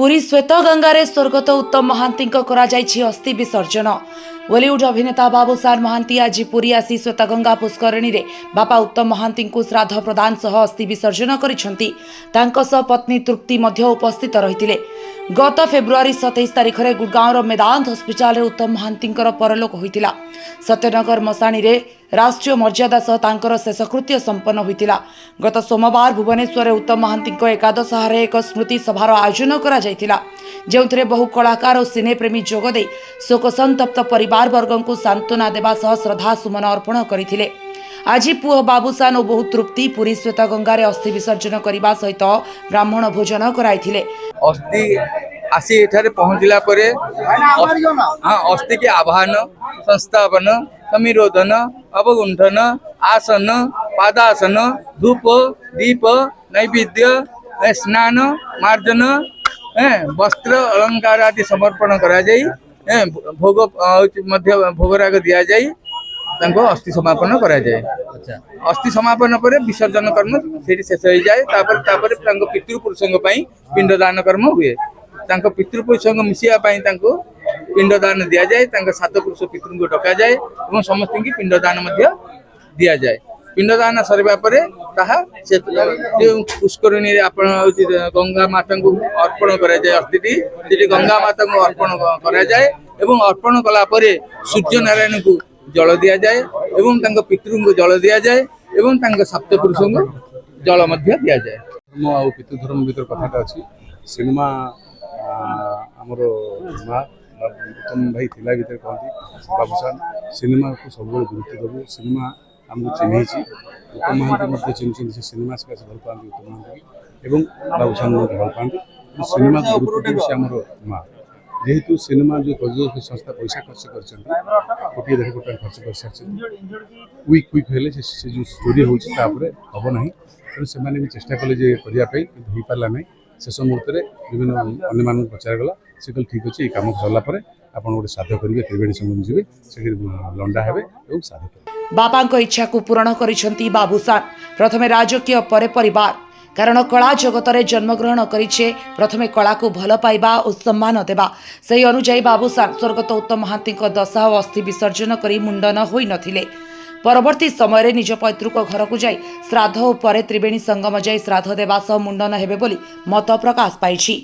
पुरी श्वेतगंगारे स्वर्गत उत्तम महांती अस्थि विसर्जन। बॉलीवुड अभिनेता बाबूशान महांती आज पुरी आसी श्वेतगंगा पुष्करणी रे बापा उत्तम महांती श्राद्ध प्रदान सह अस्थि विसर्जन करिसेंती। तांको सह पत्नी तृप्ति मध्य उपस्थित रहिथिले। गत फेब्रुआरी 27 तारिख में गुड़गांव मेदांत हस्पिटाल रे उत्तम महांती परलोक होइतिला। सत्यनगर मसाणी रे राष्ट्रीय मर्यादा सह तांकर शेषकृत्य संपन्न होइतिला। गत सोमवार भुवनेश्वर उत्तम महांती एकादश हारे एक स्मृति सभार आयोजन करा जायतिला, जेउथिरे बहु कलाकार और सिनेप्रेमी जोगदे शोक संतप्त परिवार वर्ग को सांत्वना देवा सह श्रद्धा सुमन अर्पण करथिले। आज पुओ बाबूशान और बहु तृप्ति पुरी श्वेतगंगारे अस्थि विसर्जन करने सहित ब्राह्मण भोजन कराइथिले। अस्थि आसी एठारे पहुंचला परे अस्थि के आवाहन, संस्थापन, समिरोधन, अवगुंठन, आसन, पादासन, धूप, दीप, नैवेद्य, स्नान, मार्जन, वस्त्र अलंकार आदि समर्पण करा जाई, भोग मध्य भोगराग दिया जाई, तांको अस्थि समापन करा जाए। अस्थि समापन पर विसर्जन कर्म से शेष हो जाए। तापर पितृपुरुषों पिंडदान कर्म हुए। पितृपुरुषों मिसिया पिंडदान दि जाए। सात पुरुष पितृ को डका जाए और समस्त की पिंडदान दि जाए। पिंडदान सरवा पुष्करणी गंगा माता को अर्पण करा जाए। अस्थि गंगा माता को अर्पण करा जाए एवं अर्पण कला परे सूर्य नारायण को जल दि जाए एवं पितृ को जल दि जाए एवं सप्त पुरुषों को जल दि जाए। धर्म आ पितृ धर्म भर कथाटा अच्छी सिनेमा आमर माँ उत्तम भाई थिला भर कहती बाबूशान सिनेमा को सब गुरुत्व देवु। सिनेमा आमको चिन्ह उत्तम महांती चिन्ह से सिनेमा से भल पाती उत्तम महांती एवं बाबूशान भल पाती। सिनेमा गुरुत्व से आमर माँ जेहेतु सिनेमा जो प्रযোजक संस्था पैसा खर्च कर कोटी देख कोटी खर्च कर सारी क्विक हेले से जो स्टोरी होपर हम ना तेणु से भी चेष्टा कले करने हो पारा ना। शेष मुहूर्त में विभिन्न अन्य पचार गला से कल ठीक अच्छे कम सरला आप गोटे श्राद्ध करेंगे त्रिवेणी संगम जी से लंडा हे और श्राद्ध करेंगे। बापा इच्छा को पूरण करिसेंती बाबूशान। प्रथमे राजकीय परे परिवार, कारण कला जगत रे जन्मग्रहण करिछे। प्रथमे कला को भल पाइबा और सम्मान देवा। सही अनुजाई बाबूशान स्वर्गत उत्तम महांती दशा और अस्थि विसर्जन करी मुंडन होई नथिले। परवर्ती समय रे निज पैतृक घर को जाई श्राद्ध और परे त्रिवेणी संगम जाई श्राद्ध देवा सह मुंडन हेबे बोली मत प्रकाश पाइछि।